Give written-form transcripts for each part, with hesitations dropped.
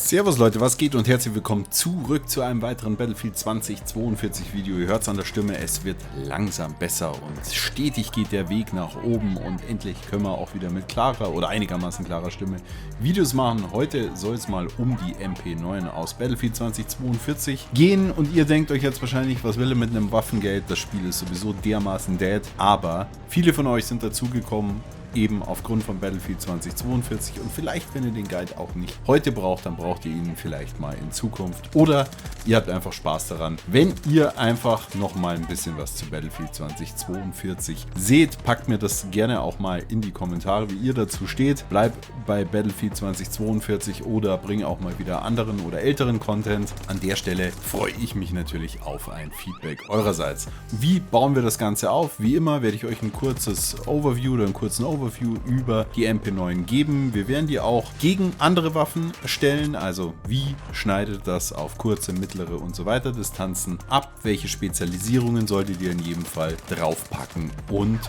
Servus Leute, was geht und herzlich willkommen zurück zu einem weiteren Battlefield 2042 Video. Ihr hört es an der Stimme, es wird langsam besser und stetig geht der Weg nach oben und endlich können wir auch wieder mit klarer oder einigermaßen klarer Stimme Videos machen. Heute soll es mal um die MP9 aus Battlefield 2042 gehen und ihr denkt euch jetzt wahrscheinlich, was will er mit einem Waffengate? Das Spiel ist sowieso dermaßen dead, aber viele von euch sind dazugekommen, eben aufgrund von Battlefield 2042 und vielleicht, wenn ihr den Guide auch nicht heute braucht, dann braucht ihr ihn vielleicht mal in Zukunft oder ihr habt einfach Spaß daran. Wenn ihr einfach noch mal ein bisschen was zu Battlefield 2042 seht, packt mir das gerne auch mal in die Kommentare, wie ihr dazu steht. Bleibt bei Battlefield 2042 oder bring auch mal wieder anderen oder älteren Content. An der Stelle freue ich mich natürlich auf ein Feedback eurerseits. Wie bauen wir das Ganze auf? Wie immer werde ich euch ein kurzes Overview oder einen kurzen Overview über die MP9 geben. Wir werden die auch gegen andere Waffen stellen, also wie schneidet das auf kurze, mittlere und so weiter Distanzen ab, welche Spezialisierungen solltet ihr in jedem Fall draufpacken und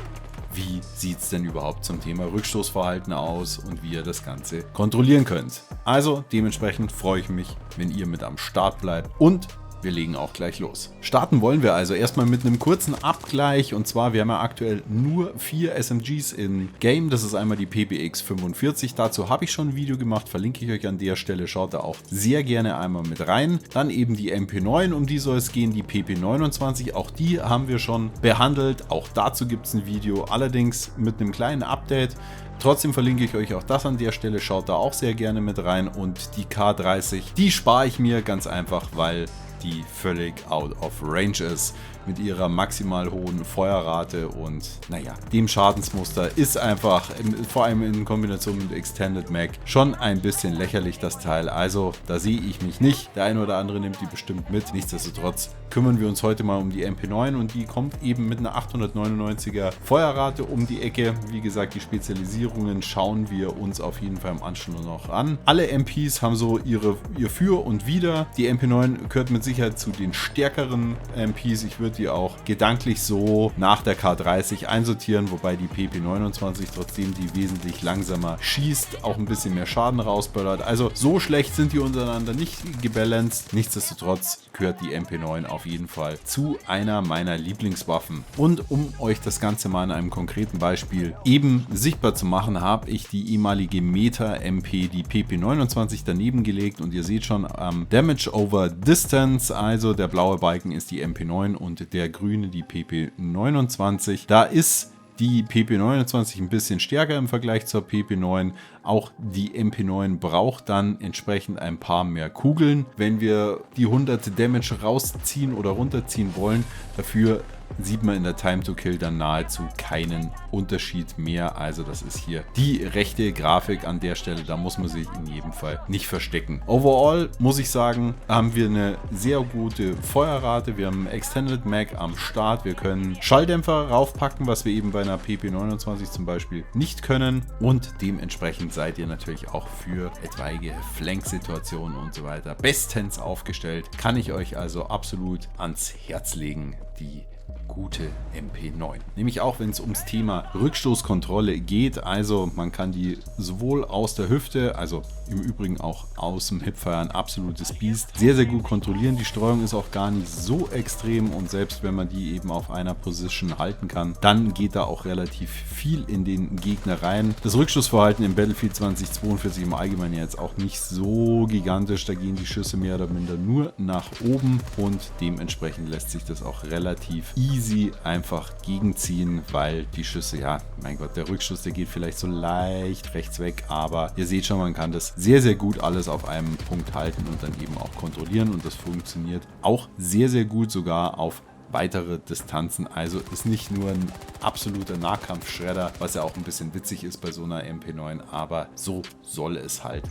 wie sieht es denn überhaupt zum Thema Rückstoßverhalten aus und wie ihr das Ganze kontrollieren könnt. Also dementsprechend freue ich mich, wenn ihr mit am Start bleibt und wir legen auch gleich los. Starten wollen wir also erstmal mit einem kurzen Abgleich und zwar, wir haben ja aktuell nur 4 SMGs in Game. Das ist einmal die PPX 45, dazu habe ich schon ein Video gemacht, verlinke ich euch an der Stelle, schaut da auch sehr gerne einmal mit rein. Dann eben die MP9, um die soll es gehen, die PP29, auch die haben wir schon behandelt, auch dazu gibt es ein Video, allerdings mit einem kleinen Update. Trotzdem verlinke ich euch auch das an der Stelle, schaut da auch sehr gerne mit rein und die K30, die spare ich mir ganz einfach, weil die völlig out of range ist mit ihrer maximal hohen Feuerrate und naja, dem Schadensmuster ist einfach, vor allem in Kombination mit Extended Mag, schon ein bisschen lächerlich das Teil, also da sehe ich mich nicht, der eine oder andere nimmt die bestimmt mit, nichtsdestotrotz kümmern wir uns heute mal um die MP9 und die kommt eben mit einer 899er Feuerrate um die Ecke. Wie gesagt, die Spezialisierungen schauen wir uns auf jeden Fall im Anschluss noch an. Alle MPs haben so ihr Für und Wider. Die MP9 gehört mit Sicherheit zu den stärkeren MPs. Ich würde die auch gedanklich so nach der K30 einsortieren, wobei die PP29, trotzdem die wesentlich langsamer schießt, auch ein bisschen mehr Schaden rausböllert. Also so schlecht sind die untereinander nicht gebalanced. Nichtsdestotrotz gehört die MP9 auf jeden Fall zu einer meiner Lieblingswaffen. Und um euch das Ganze mal in einem konkreten Beispiel eben sichtbar zu machen, habe ich die ehemalige Meta-MP, die PP29, daneben gelegt und ihr seht schon Damage over Distance, also der blaue Balken ist die MP9 und der grüne die PP29. Da ist die PP29 ein bisschen stärker im Vergleich zur PP9. Auch die MP9 braucht dann entsprechend ein paar mehr Kugeln, wenn wir die 100 Damage rausziehen oder runterziehen wollen. Dafür sieht man in der Time to Kill dann nahezu keinen Unterschied mehr. Also das ist hier die rechte Grafik an der Stelle, da muss man sich in jedem Fall nicht verstecken. Overall muss ich sagen, haben wir eine sehr gute Feuerrate, wir haben Extended Mag am Start, wir können Schalldämpfer raufpacken, was wir eben bei einer PP29 zum Beispiel nicht können und dementsprechend seid ihr natürlich auch für etwaige Flanksituationen und so weiter bestens aufgestellt. Kann ich euch also absolut ans Herz legen, die gute MP9. Nämlich auch, wenn es ums Thema Rückstoßkontrolle geht. Also man kann die sowohl aus der Hüfte, also im Übrigen auch aus dem Hipfire, ein absolutes Biest, sehr, sehr gut kontrollieren. Die Streuung ist auch gar nicht so extrem und selbst wenn man die eben auf einer Position halten kann, dann geht da auch relativ viel in den Gegner rein. Das Rückstoßverhalten im Battlefield 2042 im Allgemeinen jetzt auch nicht so gigantisch. Da gehen die Schüsse mehr oder minder nur nach oben und dementsprechend lässt sich das auch relativ easy einfach gegenziehen, weil die Schüsse, ja, mein Gott, der Rückstoß, der geht vielleicht so leicht rechts weg, aber ihr seht schon, man kann das sehr, sehr gut alles auf einem Punkt halten und dann eben auch kontrollieren und das funktioniert auch sehr, sehr gut sogar auf weitere Distanzen. Also ist nicht nur ein absoluter Nahkampfschredder, was ja auch ein bisschen witzig ist bei so einer MP9, aber so soll es halt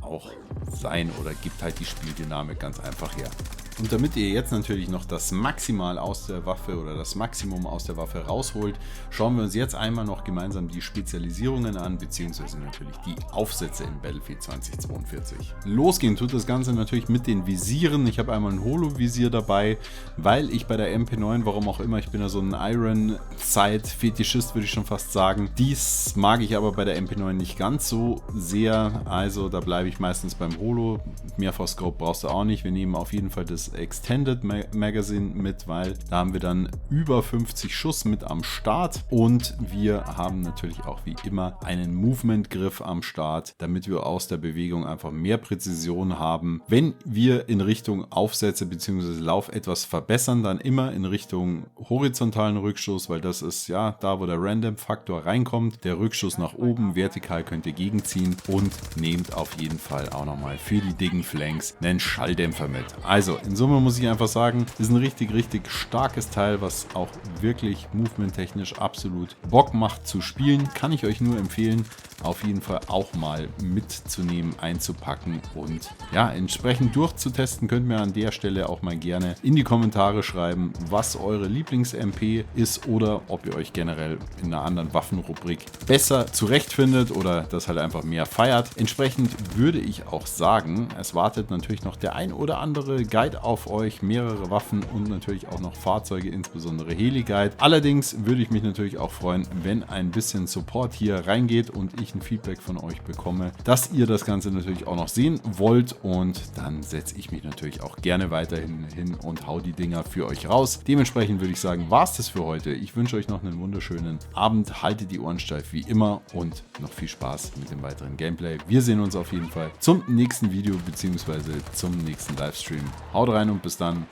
auch sein oder gibt halt die Spieldynamik ganz einfach her. Und damit ihr jetzt natürlich noch das Maximal aus der Waffe oder das Maximum aus der Waffe rausholt, schauen wir uns jetzt einmal noch gemeinsam die Spezialisierungen an, beziehungsweise natürlich die Aufsätze in Battlefield 2042. Losgehen tut das Ganze natürlich mit den Visieren. Ich habe einmal ein Holo-Visier dabei, weil ich bei der MP9, warum auch immer, ich bin ja so ein Iron-Sight-Fetischist, würde ich schon fast sagen. Dies mag ich aber bei der MP9 nicht ganz so sehr, also da bleibe ich meistens beim Holo. Mehrfach-Scope brauchst du auch nicht. Wir nehmen auf jeden Fall das Extended Magazine mit, weil da haben wir dann über 50 Schuss mit am Start und wir haben natürlich auch wie immer einen Movement-Griff am Start, damit wir aus der Bewegung einfach mehr Präzision haben. Wenn wir in Richtung Aufsätze bzw. Lauf etwas verbessern, dann immer in Richtung horizontalen Rückschuss, weil das ist ja da, wo der Random-Faktor reinkommt. Der Rückschuss nach oben, vertikal könnt ihr gegenziehen und nehmt auf jeden Fall auch nochmal für die dicken Flanks einen Schalldämpfer mit. Also in Summe muss ich einfach sagen, ist ein richtig, richtig starkes Teil, was auch wirklich movementtechnisch absolut Bock macht zu spielen. Kann ich euch nur empfehlen, auf jeden Fall auch mal mitzunehmen, einzupacken und ja, entsprechend durchzutesten. Könnt mir an der Stelle auch mal gerne in die Kommentare schreiben, was eure Lieblings-MP ist oder ob ihr euch generell in einer anderen Waffenrubrik besser zurechtfindet oder das halt einfach mehr feiert. Entsprechend würde ich auch sagen, es wartet natürlich noch der ein oder andere Guide auf euch, mehrere Waffen und natürlich auch noch Fahrzeuge, insbesondere Heli-Guide. Allerdings würde ich mich natürlich auch freuen, wenn ein bisschen Support hier reingeht und ich ein Feedback von euch bekomme, dass ihr das Ganze natürlich auch noch sehen wollt und dann setze ich mich natürlich auch gerne weiterhin hin und hau die Dinger für euch raus. Dementsprechend würde ich sagen, war es das für heute. Ich wünsche euch noch einen wunderschönen Abend, haltet die Ohren steif wie immer und noch viel Spaß mit dem weiteren Gameplay. Wir sehen uns auf jeden Fall zum nächsten Video bzw. zum nächsten Livestream. Haut rein und bis dann,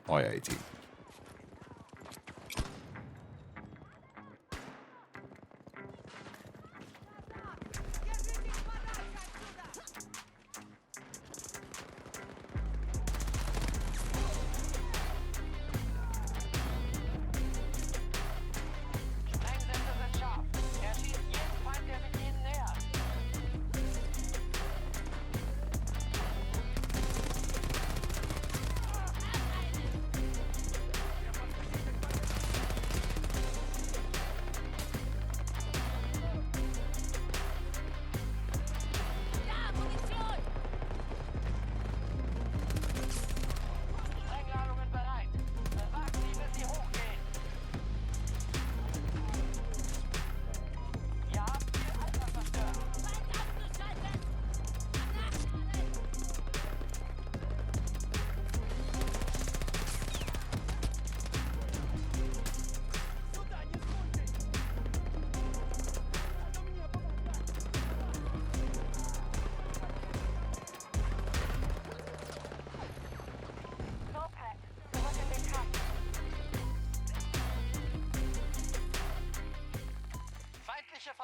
euer AT.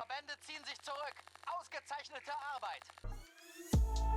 Verbände ziehen sich zurück. Ausgezeichnete Arbeit.